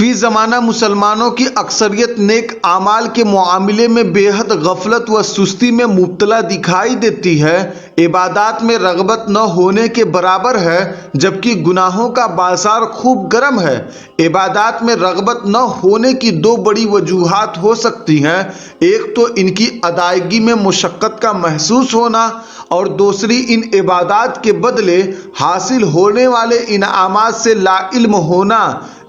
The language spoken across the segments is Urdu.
فی زمانہ مسلمانوں کی اکثریت نیک اعمال کے معاملے میں بے حد غفلت و سستی میں مبتلا دکھائی دیتی ہے۔ عبادات میں رغبت نہ ہونے کے برابر ہے، جبکہ گناہوں کا بازار خوب گرم ہے۔ عبادات میں رغبت نہ ہونے کی دو بڑی وجوہات ہو سکتی ہیں، ایک تو ان کی ادائیگی میں مشقت کا محسوس ہونا، اور دوسری ان عبادات کے بدلے حاصل ہونے والے انعامات سے لا علم ہونا۔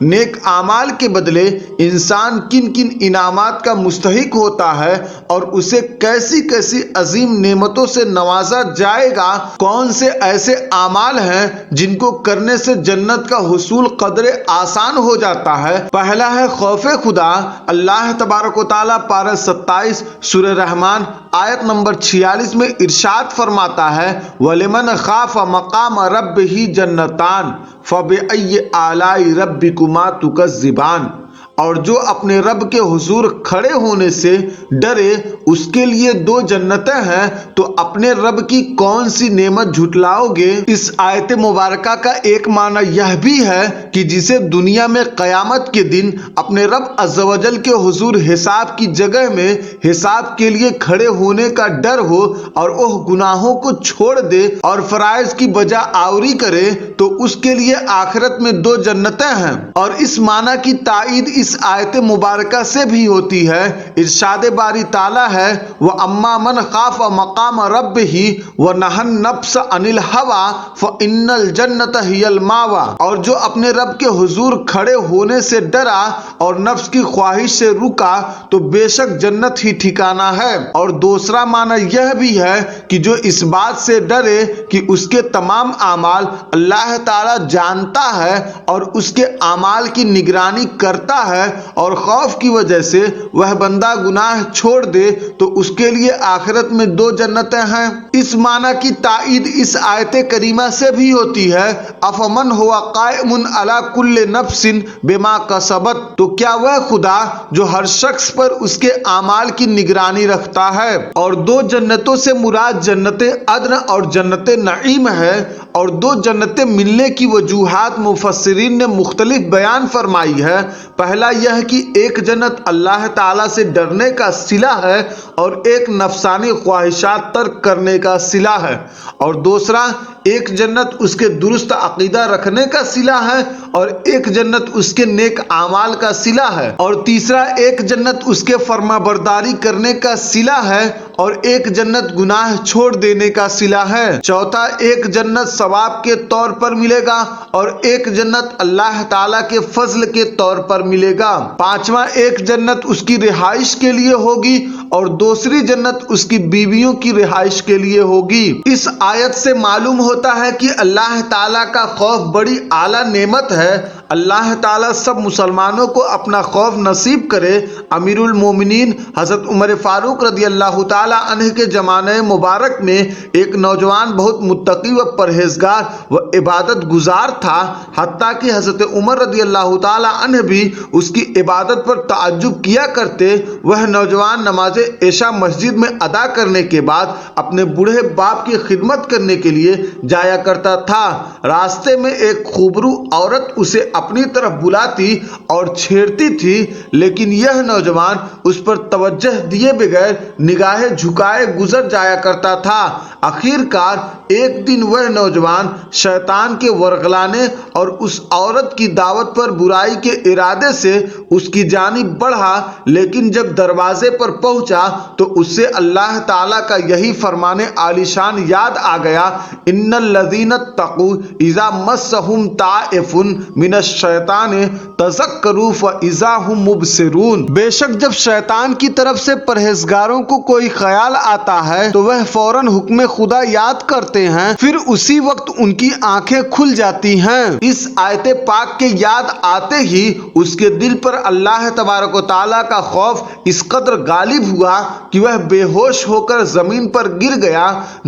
نیک اعمال کے بدلے انسان کن کن انعامات کا مستحق ہوتا ہے اور اسے کیسی کیسی عظیم نعمتوں سے نوازا جائے گا، کون سے ایسے اعمال ہیں جن کو کرنے سے جنت کا حصول قدرے آسان ہو جاتا ہے۔ پہلا ہے خوف خدا۔ اللہ تبارک و تعالیٰ پارہ 27 سورہ رحمان آیت نمبر 46 میں ارشاد فرماتا ہے، وَلِمَنْ خَافَ مَقَامَ رَبِّهِ جَنَّتَانِ فَبِأَيِّ آلَاءِ رَبِّكُمَا تُكَذِّبَانِ۔ اور جو اپنے رب کے حضور کھڑے ہونے سے ڈرے، اس کے لیے دو جنتیں ہیں، تو اپنے رب کی کون سی نعمت جھٹلاؤ گے؟ اس آیت مبارکہ کا ایک معنی یہ بھی ہے کہ جسے دنیا میں قیامت کے دن اپنے رب عز و جل کے حضور حساب کی جگہ میں حساب کے لیے کھڑے ہونے کا ڈر ہو اور وہ گناہوں کو چھوڑ دے اور فرائض کی بجا آوری کرے، تو اس کے لیے آخرت میں دو جنتیں ہیں۔ اور اس معنی کی تائید اس آیت مبارکہ سے بھی ہوتی ہے۔ ارشاد باری تعالیٰ ہے، وَأَمَّا مَنْ خَافَ مَقَامَ رَبِّهِ وَنَهَى النَّفْسَ عَنِ الْهَوَىٰ فَإِنَّ الْجَنَّةَ هِيَ الْمَأْوَىٰ۔ اور جو اپنے رب کے حضور کھڑے ہونے سے ڈرا اور نفس کی خواہش سے رکا، تو بے شک جنت ہی ٹھکانہ ہے۔ اور دوسرا معنی یہ بھی ہے کہ جو اس بات سے ڈرے کہ اس کے تمام اعمال اللہ تعالیٰ جانتا ہے اور اس کے اعمال کی نگرانی کرتا ہے، اور خوف کی وجہ سے وہ بندہ گناہ چھوڑ دے، تو اس کے لیے آخرت میں دو جنتیں ہیں۔ اس معنی کی تائید اس آیت کریمہ سے بھی ہوتی ہے، افمن ہوا قائم علی کل نفس بما کسبت۔ تو کیا وہ خدا جو ہر شخص پر اس کے اعمال کی نگرانی رکھتا ہے؟ اور دو جنتوں سے مراد جنت عدن اور جنت نعیم ہے، اور دو جنتیں ملنے کی وجوہات مفسرین نے مختلف بیان فرمائی ہے۔ پہلا یہ کہ ایک جنت اللہ تعالیٰ سے ڈرنے کا صلہ ہے اور ایک نفسانی خواہشات ترک کرنے کا صلہ ہے، اور دوسرا ایک جنت اس کے درست عقیدہ رکھنے کا صلہ ہے اور ایک جنت اس کے نیک اعمال کا صلہ ہے، اور تیسرا ایک جنت اس کے فرما برداری کرنے کا صلہ ہے اور ایک جنت گناہ چھوڑ دینے کا صلہ ہے، چوتھا ایک جنت ثواب کے طور پر ملے گا اور ایک جنت اللہ تعالیٰ کے فضل کے طور پر ملے گا، پانچواں ایک جنت اس کی رہائش کے لیے ہوگی اور دوسری جنت اس کی بیویوں کی رہائش کے لیے ہوگی۔ اس آیت سے معلوم ہوتا ہے کہ اللہ تعالیٰ کا خوف بڑی اعلیٰ نعمت ہے۔ اللہ تعالیٰ سب مسلمانوں کو اپنا خوف نصیب کرے۔ امیر المومنین حضرت عمر فاروق رضی اللہ تعالیٰ عنہ کے زمانہ مبارک میں ایک نوجوان بہت متقی و پرہیزگار و عبادت گزار تھا، حتیٰ کہ حضرت عمر رضی اللہ تعالیٰ عنہ بھی اس کی عبادت پر تعجب کیا کرتے۔ وہ نوجوان نماز عشاء مسجد میں ادا کرنے کے بعد اپنے بوڑھے باپ کی خدمت کرنے کے لیے جایا کرتا تھا۔ راستے میں ایک خوبرو عورت اسے اپنی طرف بلاتی اور چھیڑتی تھی، لیکن یہ نوجوان اس پر توجہ دیے بغیر نگاہیں جھکائے گزر جایا کرتا تھا۔ آخر کار ایک دن وہ نوجوان شیطان کے ورغلانے اور اس عورت کی دعوت پر برائی کے ارادے سے اس کی جانب بڑھا، لیکن جب دروازے پر پہنچا تو اس سے اللہ تعالیٰ کا یہی فرمان عالی شان یاد آ گیا، ان الذین اتقوا اذا مسهم طائف من الشیطان تذکروا فاذا هم مبصرون۔ بے شک جب شیطان کی طرف سے پرہیزگاروں کو کوئی خیال آتا ہے تو وہ فوراً حکم خدا یاد کرتے ہیں، پھر اسی وقت ان کی آنکھیں کھل جاتی ہیں۔ اس آیت پاک کے یاد آتے ہی اس کے دل پر اللہ تبارک و تعالیٰ کا خوف اس قدر غالب ہوا کہ وہ بے ہوش ہو کر زمین پر گر گیا۔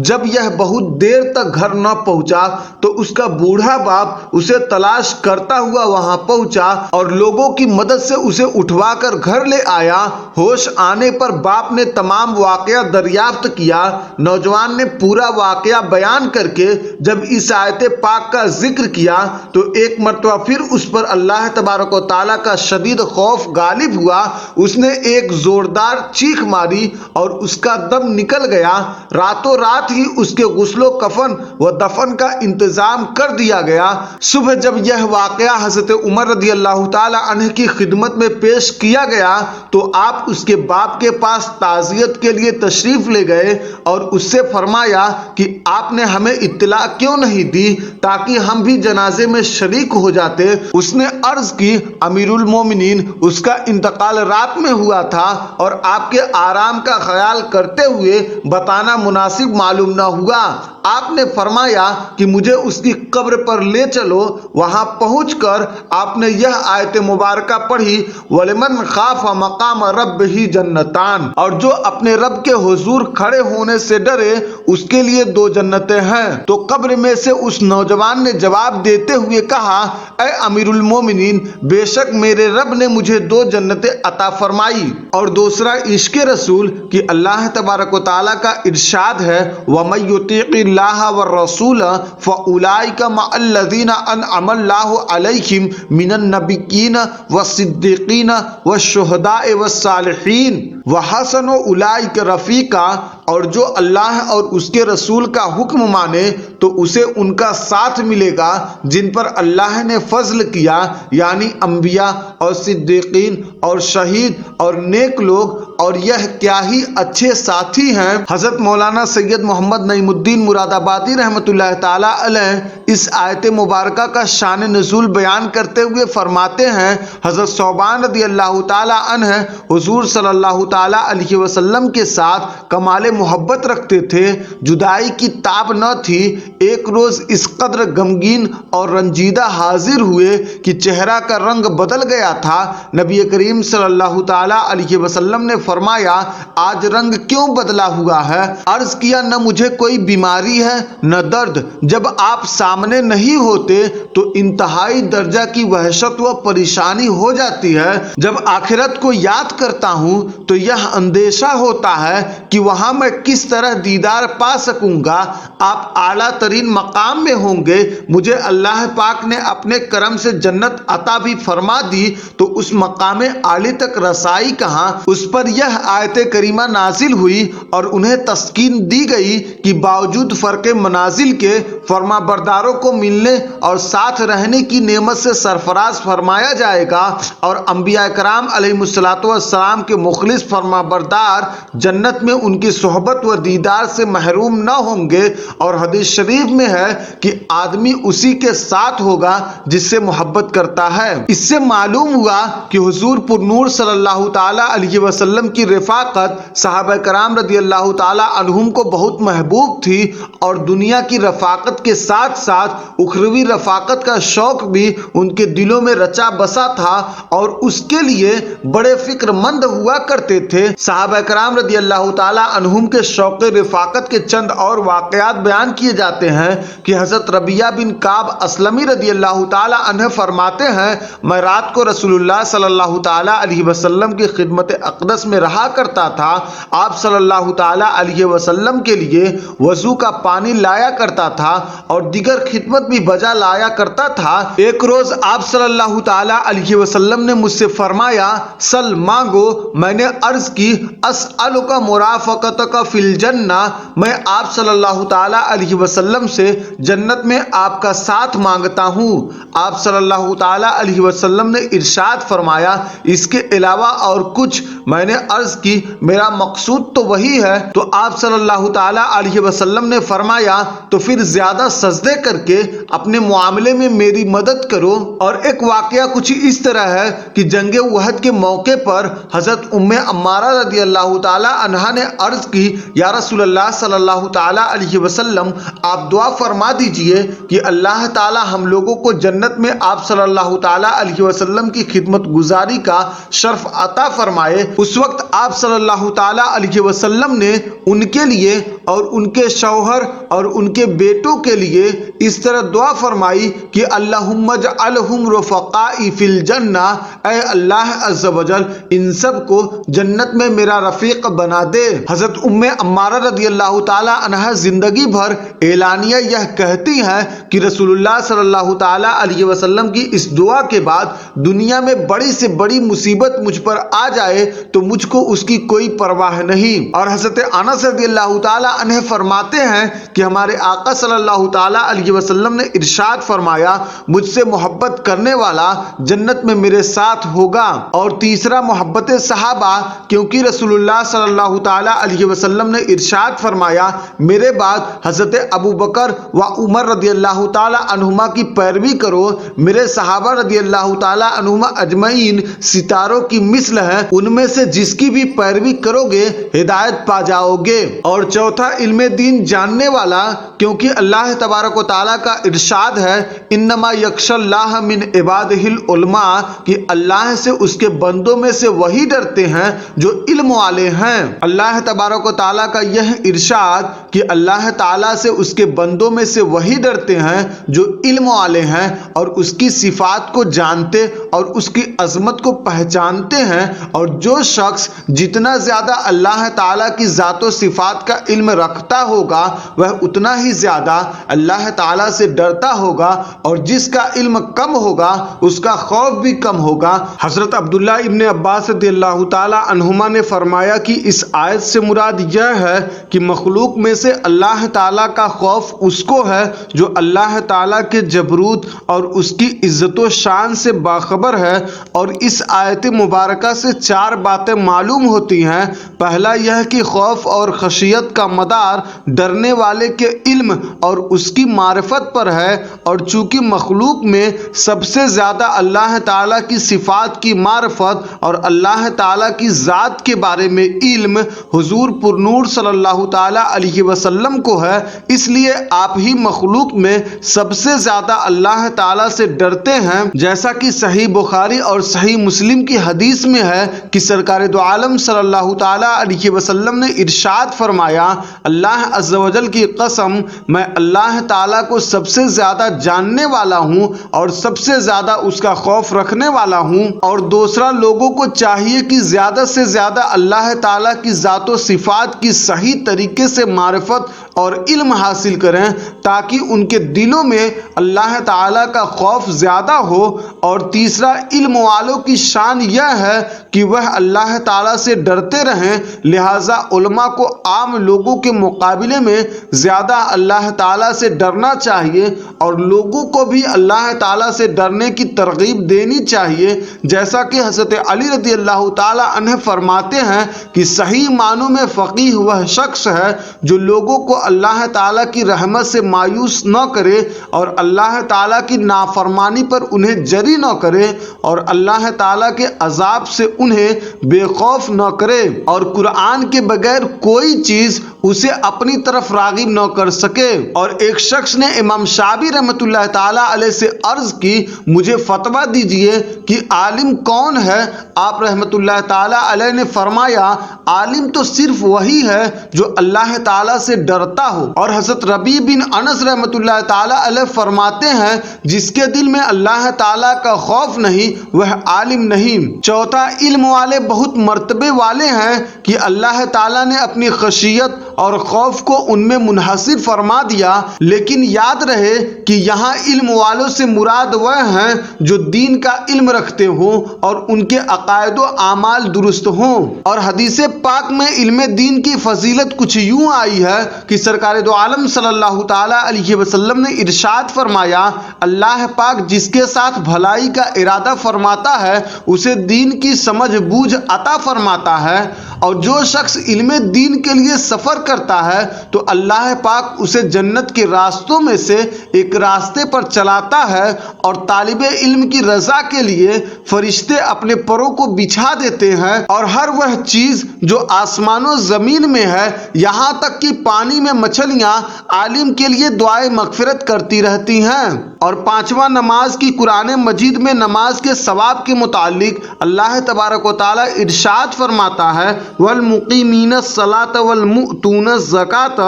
جب یہ بہت دیر تک گھر نہ پہنچا تو اس کا بوڑھا باپ اسے تلاش کرتا ہوا وہاں پہنچا اور لوگوں کی مدد سے اسے اٹھوا کر گھر لے آیا۔ ہوش آنے پر باپ نے تمام واقعہ دریافت کیا۔ نوجوان نے پورا واقعہ بیان کر کے جب اس آیت پاک کا ذکر کیا تو ایک مرتبہ پھر اس پر اللہ تبارک و تعالیٰ کا شدید خوف غالب ہوا۔ اس نے ایک زوردار چیخ ماری اور اس کا دم نکل گیا۔ راتوں رات ہی اس کے غسل و کفن و دفن کا انتظام کر دیا گیا۔ صبح جب یہ واقعہ حضرت عمر رضی اللہ تعالی عنہ کی خدمت میں پیش کیا گیا تو آپ اس کے باپ کے پاس تعزیت کے لیے تشریف لے گئے اور اس سے فرمایا کہ آپ نے ہمیں اطلاع کیوں نہیں دی تاکہ ہم بھی جنازے میں شریک ہو جاتے۔ اس نے عرض کی امیر المومنین اس کا انتقال رات میں ہوا تھا اور آپ کے آرام کا خیال کرتے ہوئے بتانا مناسب معلوم نہ ہوا۔ آپ نے فرمایا کہ مجھے اس کی قبر پر لے چلو۔ وہاں پہنچ کر آپ نے یہ آیت مبارکہ پڑھی وَلِمَنْ خَافَ مَقَامَ رَبِّهِ جَنَّتَانِ، اور جو اپنے رب کے حضور کھڑے ہونے سے ڈرے اس کے لیے دو جنتیں ہیں۔ تو قبر میں سے اس نوجوان نے جواب دیتے ہوئے کہا اے امیر المومنین، بے شک میرے رب نے مجھے دو جنتیں عطا فرمائی۔ اور دوسرا عشق رسول کہ اللہ تبارک و تعالیٰ کا ارشاد ہے وَمَن يُطِعِ اللَّهَ وَالرَّسُولَ فَأُولَٰئِكَ مَعَ الَّذِينَ أَنْعَمَ اللَّهُ عَلَيْهِم مِّنَ النَّبِيِّينَ وَالصِّدِّيقِينَ وَالشُّهَدَاءِ وَالصَّالِحِينَ وَحَسُنَ أُولَٰئِكَ رَفِيقًا، اور جو اللہ اور اس کے رسول کا حکم مانے تو اسے ان کا ساتھ ملے گا جن پر اللہ نے فضل کیا، یعنی انبیاء اور صدیقین اور شہید اور نیک لوگ، اور یہ کیا ہی اچھے ساتھی ہیں۔ حضرت مولانا سید محمد نعیم الدین مراد آبادی رحمۃ اللہ تعالی علیہ اس آیت مبارکہ کا شان نزول بیان کرتے ہوئے فرماتے ہیں حضرت ثوبان رضی اللہ تعالی عنہ حضور صلی اللہ تعالی علیہ وسلم کے ساتھ کمال محبت رکھتے تھے، جدائی کی تاب نہ تھی۔ ایک روز اس قدر غمگین اور رنجیدہ حاضر ہوئے کہ چہرہ کا رنگ بدل گیا تھا۔ نبی کریم صلی اللہ تعالی علیہ وسلم نے فرمایا آج رنگ کیوں بدلا ہوا ہے؟ عرض کیا نہ مجھے کوئی بیماری ہے نہ درد۔ جب آپ سامنے نہیں ہوتے تو انتہائی درجہ کی وحشت و پریشانی ہو جاتی ہے۔ جب آخرت کو یاد کرتا ہوں تو یہ اندیشہ ہوتا ہے کہ وہاں میں کس طرح دیدار پا سکوں گا۔ آپ اعلیٰ ترین مقام میں ہوں گے، مجھے اللہ پاک نے اپنے کرم سے جنت عطا بھی فرما دی تو اس مقام عالی تک رسائی کہاں؟ اس پر یہ آیت کریمہ نازل ہوئی اور انہیں تسکین دی گئی کہ باوجود فرق منازل کے فرما برداروں کو ملنے اور ساتھ رہنے کی نعمت سے سرفراز فرمایا جائے گا، اور انبیاء کرام علیہ الصلوۃ والسلام کے مخلص فرما بردار جنت میں ان کی صحبت و دیدار سے محروم نہ ہوں گے۔ اور حدیث شریف میں ہے کہ آدمی اسی کے ساتھ ہوگا جس سے محبت کرتا ہے۔ اس سے معلوم ہوا کہ حضور پر نور صلی اللہ تعالی علیہ وسلم کی رفاقت صحابہ کرام رضی اللہ تعالی عنہم کو بہت محبوب تھی، اور دنیا کی رفاقت کے ساتھ ساتھ اخروی رفاقت کا شوق بھی ان کے دلوں میں رچا بسا تھا اور اس کے لیے بڑے فکر مند ہوا کرتے تھے۔ صحابہ کرام رضی اللہ تعالی عنہم کے شوق رفاقت کے چند اور واقعات بیان کیے جاتے ہیں کہ حضرت ربیعہ بن کعب اسلمی رضی اللہ تعالی عنہ فرماتے ہیں میں رات کو رسول اللہ صلی اللہ تعالی علیہ وسلم کی خدمت اقدس میں رہا کرتا تھا۔ آپ صلی اللہ تعالی علیہ وسلم کے لیے وضو کا پانی لایا کرتا تھا اور دیگر خدمت بھی بجا لایا کرتا تھا۔ ایک روز آپ صلی اللہ تعالی علیہ وسلم نے مجھ سے فرمایا سل مانگو۔ میں نے عرض کی اسألک مرافقتک فی الجنہ، میں آپ صلی اللہ تعالی علیہ وسلم سے جنت میں آپ کا ساتھ مانگتا ہوں۔ آپ صلی اللہ تعالی علیہ وسلم نے ارشاد فرمایا اس کے علاوہ اور کچھ؟ میں نے عرض کی میرا مقصود تو وہی ہے۔ تو آپ صلی اللہ تعالی علیہ وسلم نے فرمایا تو پھر زیادہ سجدے کر کے اپنے معاملے میں میری مدد کرو۔ اور ایک واقعہ کچھ اس طرح ہے کہ جنگ احد کے موقع پر حضرت ام عمارہ رضی اللہ تعالی عنہا نے عرض کی یا رسول اللہ صلی اللہ تعالی علیہ وسلم آپ دعا فرما دیجئے کہ اللہ تعالی ہم لوگوں کو جنت میں آپ صلی اللہ تعالی علیہ وسلم کی خدمت گزاری کا شرف عطا فرمائے۔ اس وقت آپ صلی اللہ تعالی علیہ وسلم نے ان کے لیے اور ان کے شوہر اور ان کے بیٹوں کے لیے اس طرح دعا فرمائی کہ اللہم اجعلہم رفقائی فی الجنہ، اے اللہ عز و جل ان سب کو جنت میں میرا رفیق بنا دے۔ حضرت ام عمارہ رضی اللہ تعالی عنہ زندگی بھر اعلانیہ یہ کہتی ہیں کہ رسول اللہ صلی اللہ تعالی علیہ وسلم کی اس دعا کے بعد دنیا میں بڑی سے بڑی مصیبت مجھ پر آ جائے تو مجھ کو اس کی کوئی پرواہ نہیں۔ اور حضرت انس رضی اللہ تعالی عنہ فرماتے ہیں کہ ہمارے آقا صلی اللہ تعالی علیہ وسلم نے ارشاد فرمایا، مجھ سے محبت کرنے والا جنت میں میرے ساتھ ہوگا۔ اور تیسرا محبت صحابہ، کیونکہ رسول اللہ صلی اللہ تعالی علیہ وسلم نے ارشاد فرمایا، میرے بعد حضرت ابو بکر و عمر رضی اللہ تعالی عنہما کی پیروی کرو، میرے صحابہ رضی اللہ تعالی عنہما اجمعین ستاروں کی مثل ہیں، ان میں سے جس کی بھی پیروی کرو گے ہدایت پا جاؤ گے۔ اور چوتھا علم دین جاننے والا، کیونکہ اللہ تبارک و تعالیٰ کا ارشاد ہے انما یخشی اللہ من عبادہ العلماء، کہ اللہ سے اس کے بندوں میں سے وہی ڈرتے ہیں جو علم والے ہیں۔ اللہ تبارک و تعالیٰ کا یہ ارشاد کہ اللہ تعالیٰ سے اس کے بندوں میں سے وہی ڈرتے ہیں جو علم والے ہیں اور اس کی صفات کو جانتے اور اس کی عظمت کو پہچانتے ہیں۔ اور جو شخص جتنا زیادہ اللہ تعالیٰ کی ذات و صفات کا علم رکھتا ہوگا وہ اتنا ہی زیادہ اللہ تعالیٰ سے ڈرتا ہوگا، اور جس کا علم کم ہوگا اس کا خوف بھی کم ہوگا۔ حضرت عبداللہ ابن عباس رضی اللہ تعالی عنہما نے فرمایا کہ اس آیت سے مراد یہ ہے کہ مخلوق میں سے اللہ تعالیٰ کا خوف اس کو ہے جو اللہ تعالیٰ کے جبروت اور اس کی عزت و شان سے باخبر ہے۔ اور اس آیت مبارکہ سے چار باتیں معلوم ہوتی ہیں۔ پہلا یہ کہ خوف اور خشیت کا مدار ڈرنے والے کے علم اور اس کی معرفت پر ہے، اور چونکہ مخلوق میں سب سے زیادہ اللہ تعالیٰ کی صفات کی معرفت اور اللہ تعالیٰ کی ذات کے بارے میں علم حضور پر نور صلی اللہ تعالیٰ علیہ وسلم کو ہے، اس لیے آپ ہی مخلوق میں سب سے زیادہ اللہ تعالیٰ سے ڈرتے ہیں۔ جیسا کہ صحیح بخاری اور صحیح مسلم کی حدیث میں ہے کہ سرکار دو عالم صلی اللہ تعالیٰ علیہ وسلم نے ارشاد فرمایا، اللہ عز و جل کی قسم، میں اللہ تعالیٰ کو سب سے زیادہ جاننے والا ہوں اور سب سے زیادہ اس کا خوف رکھنے والا ہوں۔ اور دوسرا، لوگوں کو چاہیے کہ زیادہ سے زیادہ اللہ تعالیٰ کی ذات و صفات کی صحیح طریقے سے معرفت اور علم حاصل کریں تاکہ ان کے دلوں میں اللہ تعالیٰ کا خوف زیادہ ہو۔ اور تیسرا، علم والوں کی شان یہ ہے کہ وہ اللہ تعالیٰ سے ڈرتے رہیں، لہٰذا علماء کو عام لوگوں کے مقابلے میں زیادہ اللہ تعالیٰ سے ڈرنا چاہیے، اور لوگوں کو بھی اللہ تعالیٰ سے ڈرنے کی ترغیب دینی چاہیے۔ جیسا کہ حضرت علی رضی اللہ تعالیٰ عنہ فرماتے ہیں کہ صحیح معنوں میں فقیہ وہ شخص ہے جو لوگوں کو اللہ تعالیٰ کی رحمت سے مایوس نہ کرے اور اللہ تعالیٰ کی نافرمانی پر انہیں جری نہ کرے اور اللہ تعالیٰ کے عذاب سے انہیں بے خوف نہ کرے، اور قرآن کے بغیر کوئی چیز اسے اپنی طرف راغب نہ کر سکے۔ اور ایک شخص نے امام شعبی رحمۃ اللہ تعالیٰ علیہ سے عرض کی، مجھے فتویٰ دیجئے کہ عالم کون ہے؟ آپ رحمۃ اللہ تعالیٰ علیہ نے فرمایا، عالم تو صرف وہی ہے جو اللہ تعالیٰ سے ڈرتا ہو۔ اور حضرت ربیع بن انس رحمۃ اللہ تعالیٰ علیہ فرماتے ہیں، جس کے دل میں اللہ تعالیٰ کا خوف نہیں وہ عالم نہیں۔ چوتھا، علم والے بہت مرتبے والے ہیں کہ اللہ تعالیٰ نے اپنی خشیت اور خوف کو ان میں منحصر فرما دیا، لیکن یاد رہے کہ یہاں علم والوں سے مراد وہ ہیں جو دین کا علم رکھتے ہوں اور ان کے عقائد و اعمال درست ہوں۔ اور حدیث پاک میں علم دین کی فضیلت کچھ یوں آئی ہے کہ سرکار دو عالم صلی اللہ تعالیٰ علیہ وسلم نے ارشاد فرمایا، اللہ پاک جس کے ساتھ بھلائی کا ارادہ فرماتا ہے اسے دین کی سمجھ بوجھ عطا فرماتا ہے، اور جو شخص علم دین کے لیے سفر کرتا ہے تو اللہ پاک اسے جنت کے راستوں میں سے ایک راستے پر چلاتا ہے، اور طالب علم کی رضا کے لیے فرشتے اپنے پروں کو بچھا دیتے ہیں، اور ہر وہ چیز جو آسمان و زمین میں ہے، یہاں تک کہ پانی میں مچھلیاں عالم کے لیے دعائے مغفرت کرتی رہتی ہیں۔ اور پانچواں نماز کی قرآن مجید میں نماز کے ثواب کے متعلق اللہ تبارک و تعالیٰ ارشاد فرماتا ہے والمقیمین الصلاۃ والمؤتون الزکاۃ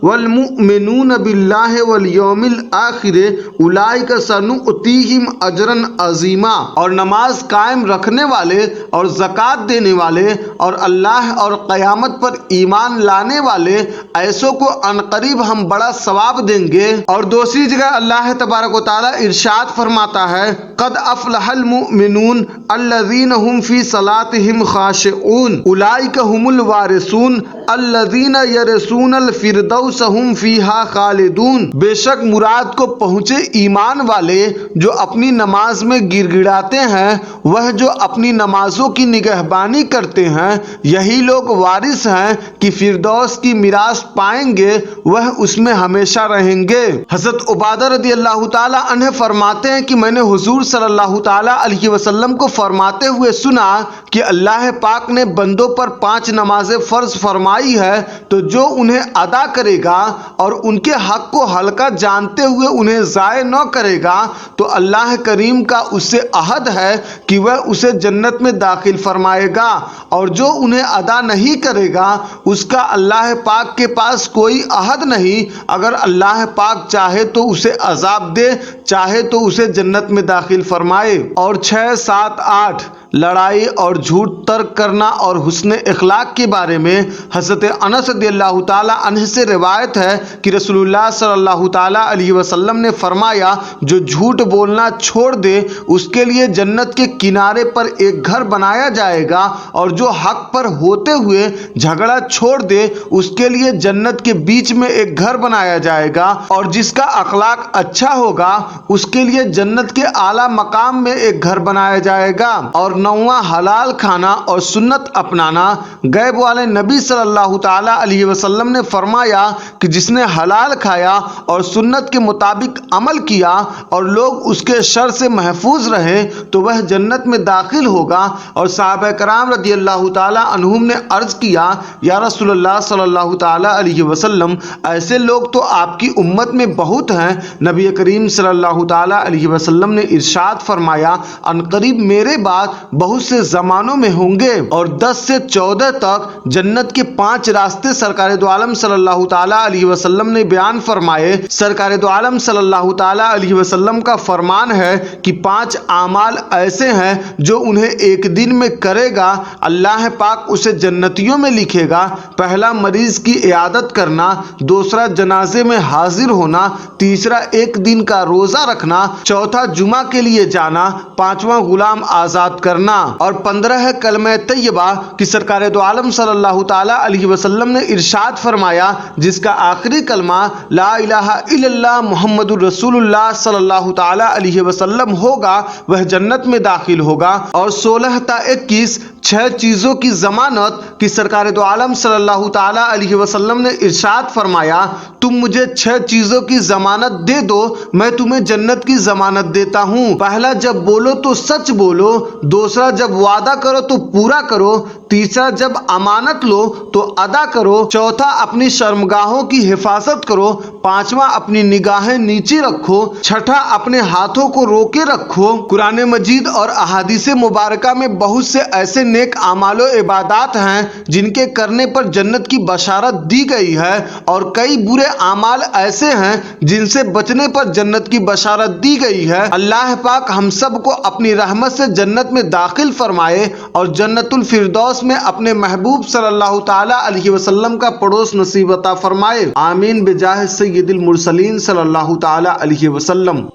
والمؤمنون باللہ والیوم الآخر اولئک سنؤتیہم اجرا عظیما، اور نماز قائم رکھنے والے اور زکوٰۃ دینے والے اور اللہ اور قیامت پر ایمان لانے والے ایسوں کو عنقریب ہم بڑا ثواب دیں گے۔ اور دوسری جگہ اللہ تبارک و تعالیٰ ارشاد فرماتا ہے قد افلح المؤمنون الذین هم فی صلاتهم خاشعون اولئک هم الوارثون الذین یرثون الفردوس هم فیہا خالدون، بے شک مراد کو پہنچے ایمان والے جو اپنی نماز میں گر گڑاتے ہیں، وہ جو اپنی نمازوں کی نگہبانی کرتے ہیں، یہی لوگ وارث ہیں کہ فردوس کی میراث پائیں گے، وہ اس میں ہمیشہ رہیں گے۔ حضرت عبادہ رضی اللہ تعالیٰ عنہ فرماتے ہیں کہ میں نے حضور صلی اللہ تعالیٰ علیہ وسلم کو فرماتے ہوئے سنا کہ اللہ پاک نے بندوں پر 5 نمازیں فرض فرمائی ہے، تو جو انہیں ادا کرے گا اور ان کے حق کو ہلکا جانتے ہوئے انہیں ضائع نہ کرے گا تو اللہ کریم کا اس سے عہد ہے کہ وہ اسے جنت میں داخل فرمائے گا، اور جو انہیں ادا نہیں کرے گا اس کا اللہ پاک کے پاس کوئی عہد نہیں، اگر اللہ پاک چاہے تو اسے عذاب دے، چاہے تو اسے جنت میں داخل فرمائے۔ اور 6، 7، 8 لڑائی اور جھوٹ ترک کرنا اور حسن اخلاق کے بارے میں حضرت انس رضی اللہ تعالیٰ عنہ سے روایت ہے کہ رسول اللہ صلی اللہ تعالیٰ علیہ وسلم نے فرمایا جو جھوٹ بولنا چھوڑ دے اس کے لیے جنت کے کنارے پر ایک گھر بنایا جائے گا، اور جو حق پر ہوتے ہوئے جھگڑا چھوڑ دے اس کے لیے جنت کے بیچ میں ایک گھر بنایا جائے گا، اور جس کا اخلاق اچھا ہوگا اس کے لیے جنت کے اعلیٰ مقام میں ایک گھر بنایا جائے گا۔ اور 9واں حلال کھانا اور سنت اپنانا۔ غیب والے نبی صلی اللہ تعالیٰ علیہ وسلم نے فرمایا کہ جس نے حلال کھایا اور سنت کے مطابق عمل کیا اور لوگ اس کے شر سے محفوظ رہے تو وہ جنت میں داخل ہوگا۔ اور صحابہ کرام رضی اللہ تعالیٰ عنہم نے عرض کیا یا رسول اللہ صلی اللہ تعالیٰ علیہ وسلم ایسے لوگ تو آپ کی امت میں بہت ہیں۔ نبی کریم صلی اللہ تعالیٰ علیہ وسلم نے ارشاد فرمایا عنقریب میرے بعد بہت سے زمانوں میں ہوں گے، اور 10 سے 14 تک جنت کے 5 راستے سرکار دو عالم صلی اللہ تعالیٰ علیہ وسلم نے بیان فرمائے۔ سرکار دو عالم صلی اللہ تعالیٰ علیہ وسلم کا فرمان ہے کہ 5 اعمال ایسے ہیں جو انہیں ایک دن میں کرے گا اللہ پاک اسے جنتیوں میں لکھے گا۔ پہلا مریض کی عیادت کرنا، دوسرا جنازے میں حاضر ہونا، تیسرا ایک دن کا روزہ رکھنا، چوتھا جمعہ کے لیے جانا، پانچواں غلام آزاد کرنا، اور 15 ہے کلمہ طیبہ کہ سرکار دو عالم صلی اللہ تعالیٰ علیہ وسلم نے ارشاد فرمایا جس کا آخری کلمہ لا الہ الا اللہ محمد الرسول اللہ صلی اللہ تعالیٰ علیہ وسلم ہوگا وہ جنت میں داخل ہوگا۔ اور 16 تا 21 6 چیزوں کی ضمانت کہ سرکار دو عالم صلی اللہ تعالیٰ علیہ وسلم نے ارشاد فرمایا تم مجھے 6 چیزوں کی ضمانت دے دو میں تمہیں جنت کی ضمانت دیتا ہوں۔ پہلا جب بولو تو سچ بولو، دوسرا جب وعدہ کرو تو پورا کرو، تیسرا جب امانت لو تو ادا کرو، چوتھا اپنی شرمگاہوں کی حفاظت کرو، پانچواں اپنی نگاہیں نیچے رکھو، چھٹا اپنے ہاتھوں کو روکے رکھو۔ قرآن مجید اور احادیث مبارکہ میں بہت سے ایسے نیک اعمال و عبادات ہیں جن کے کرنے پر جنت کی بشارت دی گئی ہے، اور کئی برے اعمال ایسے ہیں جن سے بچنے پر جنت کی بشارت دی گئی ہے۔ اللہ پاک ہم سب کو اپنی رحمت سے جنت میں داخل فرمائے اور جنت الفردوس میں اپنے محبوب صلی اللہ تعالیٰ علیہ وسلم کا پڑوس نصیب عطا فرمائے۔ آمین بجاہ سید المرسلین صلی اللہ تعالیٰ علیہ وسلم۔